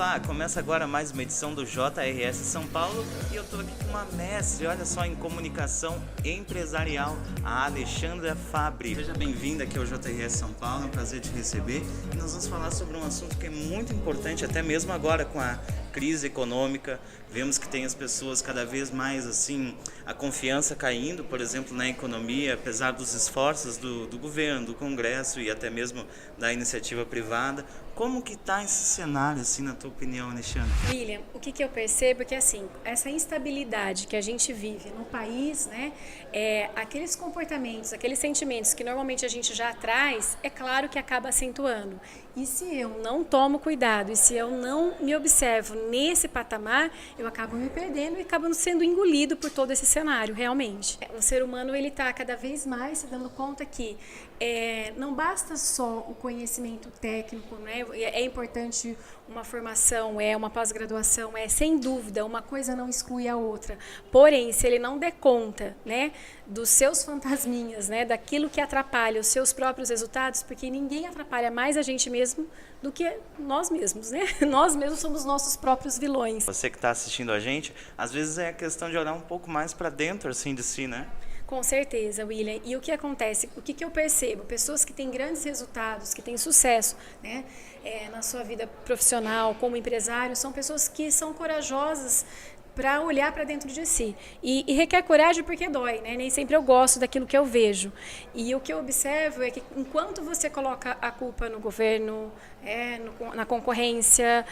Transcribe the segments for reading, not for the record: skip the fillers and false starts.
Olá, começa agora mais uma edição do JRS São Paulo e eu estou aqui com uma mestre, olha só, em comunicação empresarial, a Alexandra Fabri. Seja bem-vinda aqui ao JRS São Paulo, é um prazer te receber e nós vamos falar sobre um assunto que é muito importante, até mesmo agora com a crise econômica. Vemos que tem as pessoas cada vez mais assim, a confiança caindo, por exemplo, na economia, apesar dos esforços do governo, do Congresso e até mesmo da iniciativa privada. Como que está esse cenário, assim, na tua opinião, Alexandre? William, o que eu percebo é que, assim, essa instabilidade que a gente vive no país, né, aqueles comportamentos, aqueles sentimentos que normalmente a gente já traz, é claro que acaba acentuando. E se eu não tomo cuidado, e se eu não me observo nesse patamar, eu acabo me perdendo e acabo sendo engolido por todo esse cenário, realmente. O ser humano, ele está cada vez mais se dando conta que não basta só o conhecimento técnico, né? É importante uma formação, uma pós-graduação, sem dúvida, uma coisa não exclui a outra. Porém, se ele não der conta, né, dos seus fantasminhas, né, daquilo que atrapalha os seus próprios resultados, porque ninguém atrapalha mais a gente mesmo do que nós mesmos, né? Nós mesmos somos nossos próprios vilões. Você que está assistindo a gente, às vezes é a questão de olhar um pouco mais para dentro, assim, de si, né? Com certeza, William. E o que acontece? O que eu percebo? Pessoas que têm grandes resultados, que têm sucesso, né, na sua vida profissional, como empresário, são pessoas que são corajosas para olhar para dentro de si. E requer coragem porque dói, né? Nem sempre eu gosto daquilo que eu vejo. E o que eu observo é que enquanto você coloca a culpa no governo, na concorrência,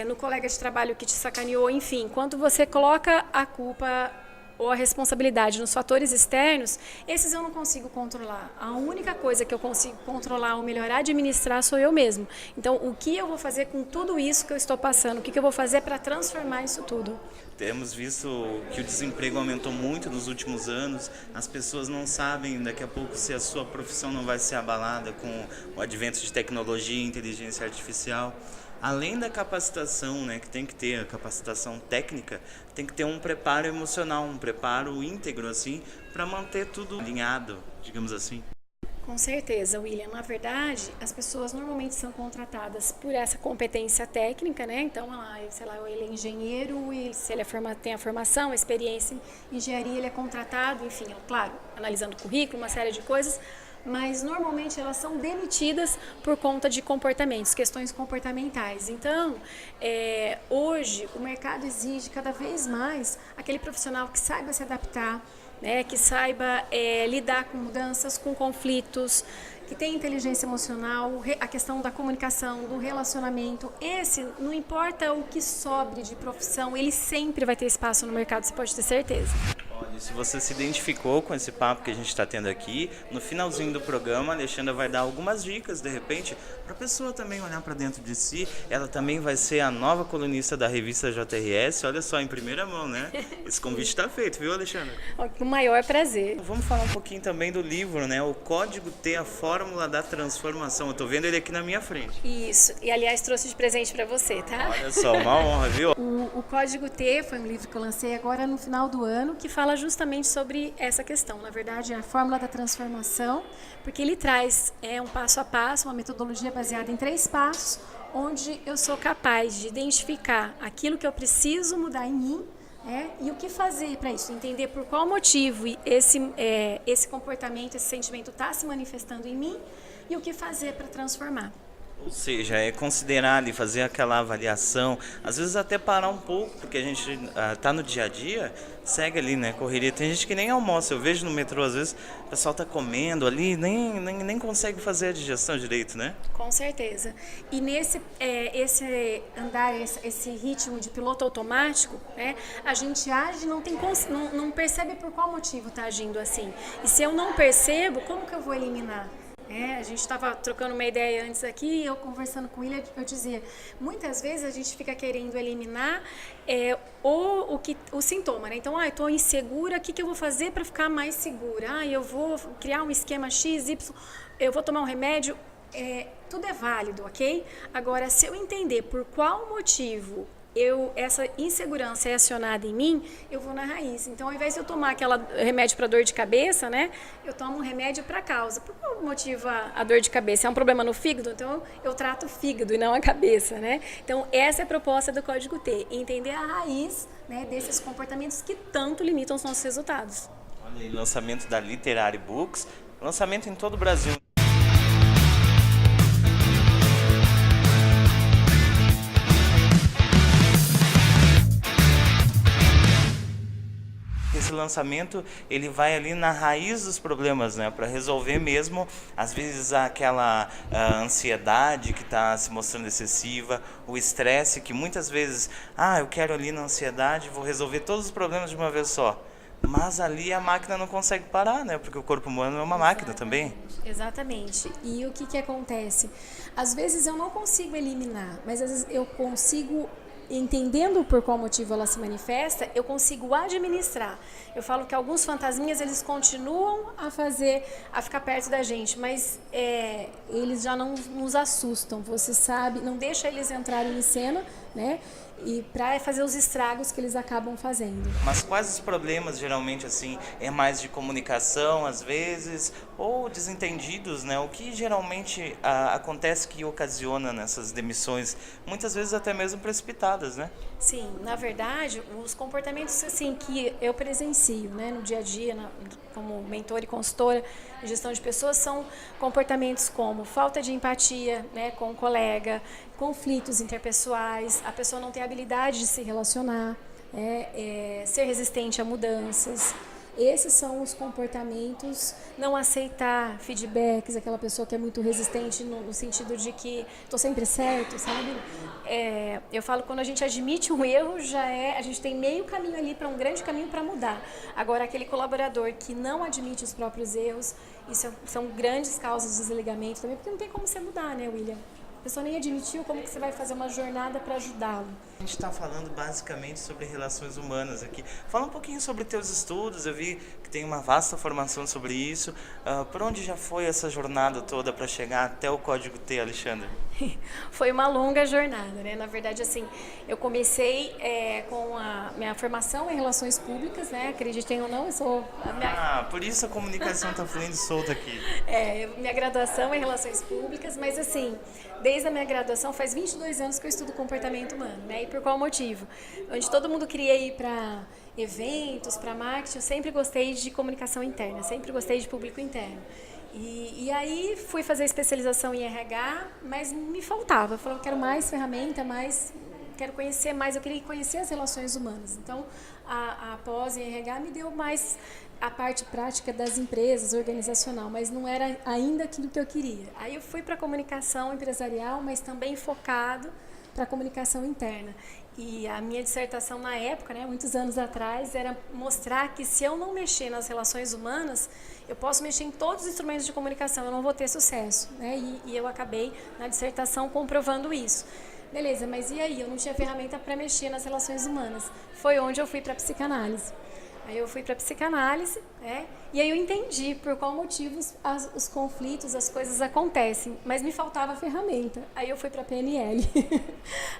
no colega de trabalho que te sacaneou, enfim, enquanto você coloca a culpa ou a responsabilidade nos fatores externos, esses eu não consigo controlar. A única coisa que eu consigo controlar ou melhorar, administrar, sou eu mesmo. Então, o que eu vou fazer com tudo isso que eu estou passando? O que eu vou fazer para transformar isso tudo? Temos visto que o desemprego aumentou muito nos últimos anos, as pessoas não sabem daqui a pouco se a sua profissão não vai ser abalada com o advento de tecnologia e inteligência artificial. Além da capacitação, né, que tem que ter a capacitação técnica, tem que ter um preparo emocional, um preparo íntegro, assim, para manter tudo alinhado, digamos assim. Com certeza, William. Na verdade, as pessoas normalmente são contratadas por essa competência técnica, né? Então, sei lá, ele é engenheiro e se ele tem a formação, a experiência em engenharia, ele é contratado, enfim, claro, analisando o currículo, uma série de coisas, mas normalmente elas são demitidas por conta de comportamentos, questões comportamentais. Então, hoje o mercado exige cada vez mais aquele profissional que saiba se adaptar, né, que saiba lidar com mudanças, com conflitos, que tenha inteligência emocional, a questão da comunicação, do relacionamento. Esse, não importa o que sobre de profissão, ele sempre vai ter espaço no mercado, você pode ter certeza. Olha, se você se identificou com esse papo que a gente está tendo aqui, no finalzinho do programa, a Alexandra vai dar algumas dicas, de repente, para a pessoa também olhar para dentro de si. Ela também vai ser a nova colunista da revista JRS, olha só, em primeira mão, né? Esse convite está feito, viu, Alexandra? Com o maior prazer. Vamos falar um pouquinho também do livro, né? O Código T, a Fórmula da Transformação. Eu estou vendo ele aqui na minha frente. Isso, e aliás trouxe de presente para você, tá? Olha só, uma honra, viu? O Código T foi um livro que eu lancei agora no final do ano, que fala justamente sobre essa questão. Na verdade, é a fórmula da transformação, porque ele traz um passo a passo, uma metodologia baseada em 3 passos, onde eu sou capaz de identificar aquilo que eu preciso mudar em mim, e o que fazer para isso, entender por qual motivo esse comportamento, esse sentimento está se manifestando em mim e o que fazer para transformar. Ou seja, é considerar ali, fazer aquela avaliação, às vezes até parar um pouco, porque a gente tá no dia a dia, segue ali, né, correria. Tem gente que nem almoça, eu vejo no metrô, às vezes, o pessoal tá comendo ali, nem consegue fazer a digestão direito, né? Com certeza. E nesse esse ritmo de piloto automático, né, a gente age, não percebe por qual motivo está agindo assim. E se eu não percebo, como que eu vou eliminar? A gente estava trocando uma ideia antes aqui e eu conversando com ele, eu dizia, muitas vezes a gente fica querendo eliminar o sintoma, né? Então, eu estou insegura, o que eu vou fazer para ficar mais segura? Eu vou criar um esquema X, Y, eu vou tomar um remédio, tudo é válido, ok? Agora, se eu entender por qual motivo essa insegurança é acionada em mim, eu vou na raiz. Então, ao invés de eu tomar aquele remédio para dor de cabeça, né, eu tomo um remédio para causa. Por qual motivo a dor de cabeça? É um problema no fígado? Então, eu trato o fígado e não a cabeça, né? Então, essa é a proposta do Código T, entender a raiz, né, desses comportamentos que tanto limitam os nossos resultados. Olha aí, lançamento da Literary Books, lançamento em todo o Brasil. Esse lançamento, ele vai ali na raiz dos problemas, né, para resolver mesmo, às vezes, aquela ansiedade que está se mostrando excessiva, o estresse que muitas vezes, eu quero ali na ansiedade, vou resolver todos os problemas de uma vez só. Mas ali a máquina não consegue parar, né, porque o corpo humano é uma máquina também. Exatamente. E o que acontece? Às vezes eu não consigo eliminar, mas às vezes eu consigo, entendendo por qual motivo ela se manifesta, eu consigo administrar. Eu falo que alguns fantasminhas, eles continuam a ficar perto da gente, mas eles já não nos assustam, você sabe, não deixa eles entrarem em cena, né? E para fazer os estragos que eles acabam fazendo. Mas quais os problemas, geralmente, assim, é mais de comunicação, às vezes, ou desentendidos, né? O que geralmente acontece que ocasiona nessas demissões, muitas vezes até mesmo precipitadas, né? Sim, na verdade, os comportamentos assim que eu presencio, né, no dia a dia, como mentora e consultora de gestão de pessoas, são comportamentos como falta de empatia, né, com o colega, conflitos interpessoais, a pessoa não tem habilidade de se relacionar, ser resistente a mudanças. Esses são os comportamentos, não aceitar feedbacks, aquela pessoa que é muito resistente no sentido de que estou sempre certo, sabe? Eu falo, quando a gente admite um erro, a gente tem meio caminho ali para um grande caminho para mudar. Agora, aquele colaborador que não admite os próprios erros, isso são grandes causas de desligamento também, porque não tem como você mudar, né, William? A pessoa nem admitiu, como que você vai fazer uma jornada para ajudá-lo? A gente está falando basicamente sobre relações humanas aqui. Fala um pouquinho sobre teus estudos, eu vi que tem uma vasta formação sobre isso. Por onde já foi essa jornada toda para chegar até o Código T, Alexandra? Foi uma longa jornada, né? Na verdade, assim, eu comecei com a minha formação em relações públicas, né? Acreditem ou não, eu sou... por isso a comunicação está fluindo solta aqui. Minha graduação é em relações públicas, mas assim, desde a minha graduação faz 22 anos que eu estudo comportamento humano, né? E por qual motivo? Onde todo mundo queria ir para eventos, para marketing, eu sempre gostei de comunicação interna, sempre gostei de público interno. E aí fui fazer especialização em RH, mas me faltava. Eu falei, eu quero mais ferramenta, quero conhecer mais, eu queria conhecer as relações humanas. Então, a pós em RH me deu mais a parte prática das empresas, organizacional, mas não era ainda aquilo que eu queria. Aí eu fui para a comunicação empresarial, mas também focado para a comunicação interna. E a minha dissertação na época, né, muitos anos atrás, era mostrar que se eu não mexer nas relações humanas, eu posso mexer em todos os instrumentos de comunicação, eu não vou ter sucesso, né? E eu acabei na dissertação comprovando isso. Beleza, mas e aí? Eu não tinha ferramenta para mexer nas relações humanas. Foi onde eu fui para a psicanálise. Aí eu fui para a psicanálise, né? E aí eu entendi por qual motivo os conflitos, as coisas acontecem, mas me faltava a ferramenta. Aí eu fui para a PNL,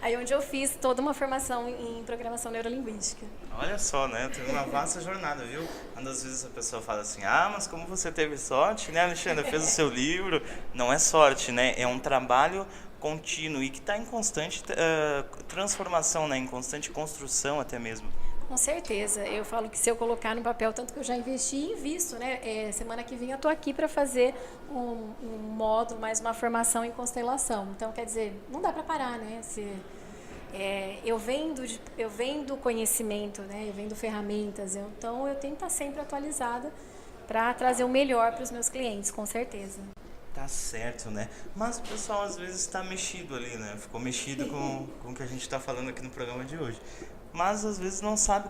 aí onde eu fiz toda uma formação em programação neurolinguística. Olha só, né? Teve uma vasta jornada, viu? Uma das vezes a pessoa fala assim, mas como você teve sorte, né, Alexandre? Fez o seu livro. Não é sorte, né? É um trabalho contínuo e que está em constante transformação, né? Em constante construção até mesmo. Com certeza, eu falo que se eu colocar no papel tanto que eu já investi e invisto, né? Semana que vem eu estou aqui para fazer um módulo, mais uma formação em constelação. Então, quer dizer, não dá para parar, né? Eu vendo conhecimento, né? Eu vendo ferramentas, então eu tenho que estar sempre atualizada para trazer o melhor para os meus clientes, com certeza. Tá certo, né? Mas o pessoal às vezes está mexido ali, né? Ficou mexido com o que a gente está falando aqui no programa de hoje. mas às vezes não sabe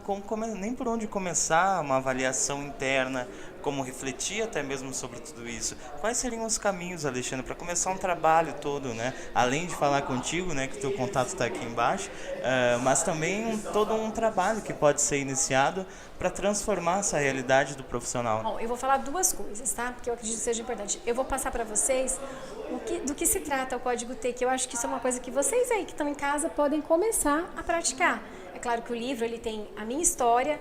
nem por onde começar uma avaliação interna, como refletir até mesmo sobre tudo isso. Quais seriam os caminhos, Alexandre, para começar um trabalho todo, né? Além de falar contigo, né, que o teu contato está aqui embaixo, mas também todo um trabalho que pode ser iniciado para transformar essa realidade do profissional. Bom, eu vou falar duas coisas, tá? Porque eu acredito que seja importante. Eu vou passar para vocês do que se trata o Código T, que eu acho que isso é uma coisa que vocês aí que estão em casa podem começar a praticar. É claro que o livro ele tem a minha história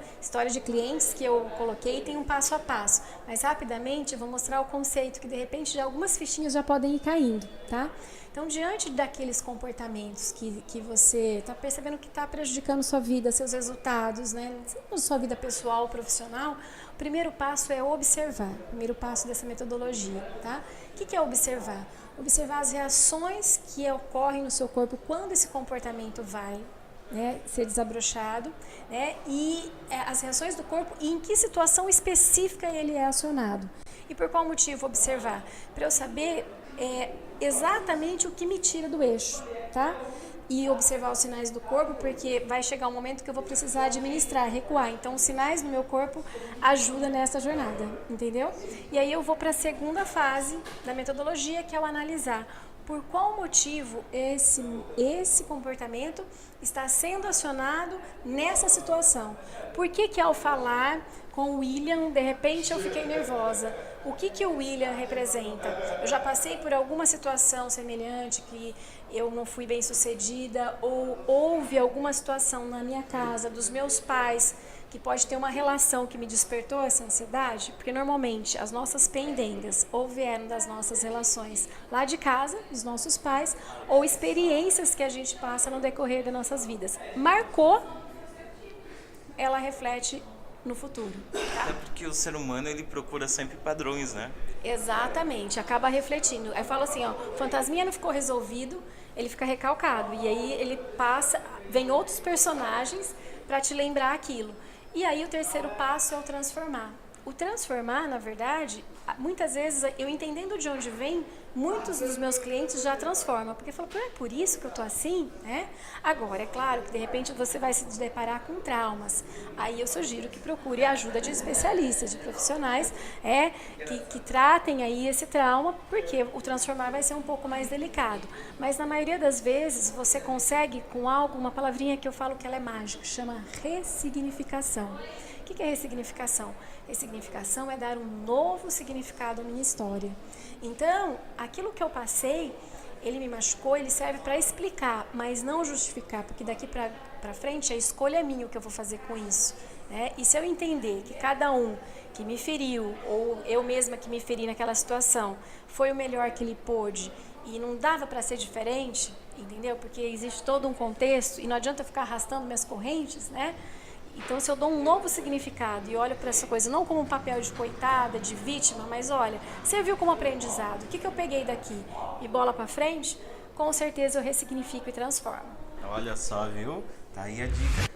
de clientes que eu coloquei, tem um passo a passo. Mas rapidamente eu vou mostrar o conceito que de repente já algumas fichinhas já podem ir caindo, tá? Então, diante daqueles comportamentos que você está percebendo que está prejudicando sua vida, seus resultados, né? Sua vida pessoal, profissional, o primeiro passo é observar. O primeiro passo dessa metodologia, tá? O que é observar? Observar as reações que ocorrem no seu corpo quando esse comportamento vai, né, ser desabrochado, né, e as reações do corpo e em que situação específica ele é acionado. E por qual motivo observar? Para eu saber exatamente o que me tira do eixo, tá? E observar os sinais do corpo, porque vai chegar um momento que eu vou precisar administrar, recuar. Então, os sinais no meu corpo ajudam nessa jornada, entendeu? E aí eu vou para a segunda fase da metodologia, que é o analisar. Por qual motivo esse comportamento está sendo acionado nessa situação? Por que ao falar com o William, de repente eu fiquei nervosa? O que o William representa? Eu já passei por alguma situação semelhante que eu não fui bem sucedida, ou houve alguma situação na minha casa, dos meus pais, que pode ter uma relação que me despertou essa ansiedade, porque normalmente as nossas pendengas ou vieram das nossas relações lá de casa, dos nossos pais, ou experiências que a gente passa no decorrer das nossas vidas. Marcou, ela reflete no futuro. Tá? É porque o ser humano ele procura sempre padrões, né? Exatamente, acaba refletindo. Aí eu falo assim, ó, o fantasminha não ficou resolvido, ele fica recalcado. E aí ele passa, vem outros personagens para te lembrar aquilo. E aí o terceiro passo é o transformar. O transformar, na verdade, muitas vezes, eu entendendo de onde vem, muitos dos meus clientes já transformam, porque falam, é por isso que eu tô assim, né? Agora, é claro que de repente você vai se deparar com traumas. Aí eu sugiro que procure a ajuda de especialistas, de profissionais, que tratem aí esse trauma, porque o transformar vai ser um pouco mais delicado. Mas na maioria das vezes você consegue com algo, uma palavrinha que eu falo que ela é mágica, chama ressignificação. O que é ressignificação? Ressignificação é dar um novo significado à minha história. Então, aquilo que eu passei, ele me machucou, ele serve para explicar, mas não justificar, porque daqui para frente a escolha é minha o que eu vou fazer com isso. Né? E se eu entender que cada um que me feriu, ou eu mesma que me feri naquela situação, foi o melhor que ele pôde e não dava para ser diferente, entendeu? Porque existe todo um contexto e não adianta ficar arrastando minhas correntes, né? Então, se eu dou um novo significado e olho para essa coisa não como um papel de coitada, de vítima, mas olha, serviu como aprendizado, o que eu peguei daqui e bola para frente, com certeza eu ressignifico e transformo. Olha só, viu? Tá aí a dica.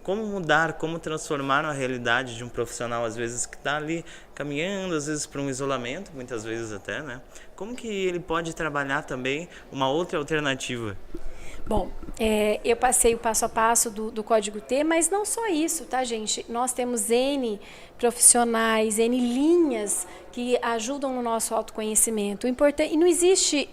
Como mudar, como transformar a realidade de um profissional, às vezes, que está ali caminhando, às vezes, para um isolamento, muitas vezes até, né? Como que ele pode trabalhar também uma outra alternativa? Bom, eu passei o passo a passo do Código T, mas não só isso, tá, gente? Nós temos N profissionais, N linhas que ajudam no nosso autoconhecimento. E não existe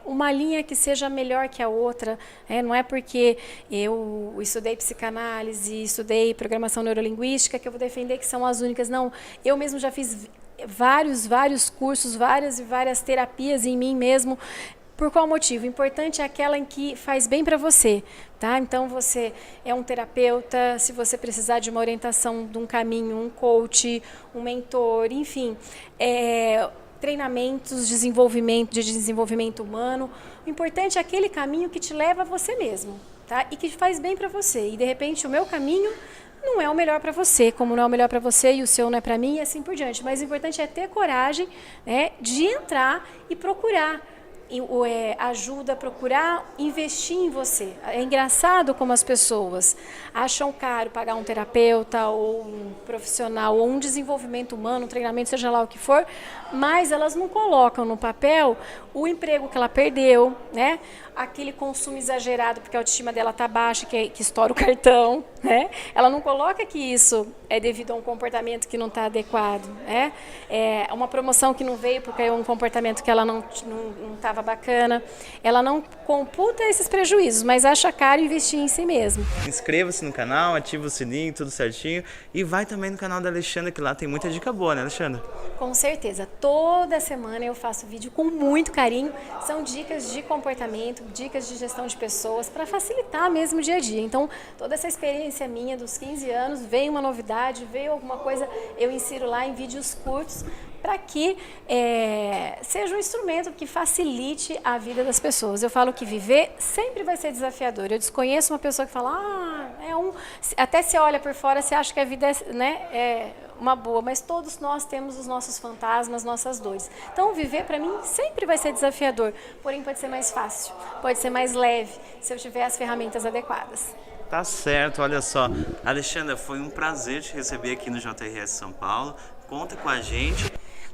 uma linha que seja melhor que a outra, não é porque eu estudei psicanálise, estudei programação neurolinguística que eu vou defender que são as únicas. Não, eu mesmo já fiz vários cursos, várias terapias em mim mesmo. Por qual motivo? O importante é aquela em que faz bem para você, tá? Então, você é um terapeuta, se você precisar de uma orientação de um caminho, um coach, um mentor, enfim, treinamentos, de desenvolvimento humano. O importante é aquele caminho que te leva a você mesmo, tá? E que faz bem para você. E, de repente, o meu caminho não é o melhor para você, como não é o melhor para você e o seu não é para mim e assim por diante. Mas o importante é ter coragem, né, de entrar e procurar ajuda a procurar investir em você. É engraçado como as pessoas acham caro pagar um terapeuta ou um profissional ou um desenvolvimento humano, um treinamento, seja lá o que for, mas elas não colocam no papel o emprego que ela perdeu, né? Aquele consumo exagerado porque a autoestima dela está baixa, que estoura o cartão, né? Ela não coloca que isso é devido a um comportamento que não está adequado, né? É uma promoção que não veio porque é um comportamento que ela não estava bacana. Ela não computa esses prejuízos, mas acha caro investir em si mesmo. Inscreva-se no canal, ativa o sininho, tudo certinho. E vai também no canal da Alexandra, que lá tem muita dica boa, né, Alexandra? Com certeza. Toda semana eu faço vídeo com muito carinho. São dicas de comportamento, dicas de gestão de pessoas, para facilitar mesmo o dia a dia. Então, toda essa experiência minha dos 15 anos, veio uma novidade, veio alguma coisa, eu insiro lá em vídeos curtos, para que seja um instrumento que facilite a vida das pessoas. Eu falo que viver sempre vai ser desafiador. Eu desconheço uma pessoa que fala, até se olha por fora, você acha que a vida é uma boa, mas todos nós temos os nossos fantasmas, nossas dores. Então, viver para mim sempre vai ser desafiador, porém pode ser mais fácil, pode ser mais leve, se eu tiver as ferramentas adequadas. Tá certo, olha só. Alexandra, foi um prazer te receber aqui no JRS São Paulo. Conta com a gente.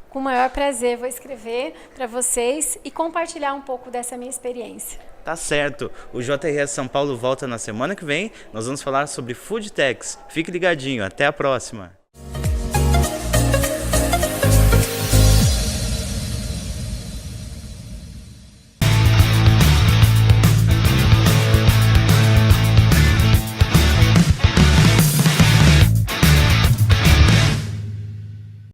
Com o maior prazer, vou escrever para vocês e compartilhar um pouco dessa minha experiência. Tá certo. O JRS São Paulo volta na semana que vem. Nós vamos falar sobre Food Techs. Fique ligadinho. Até a próxima.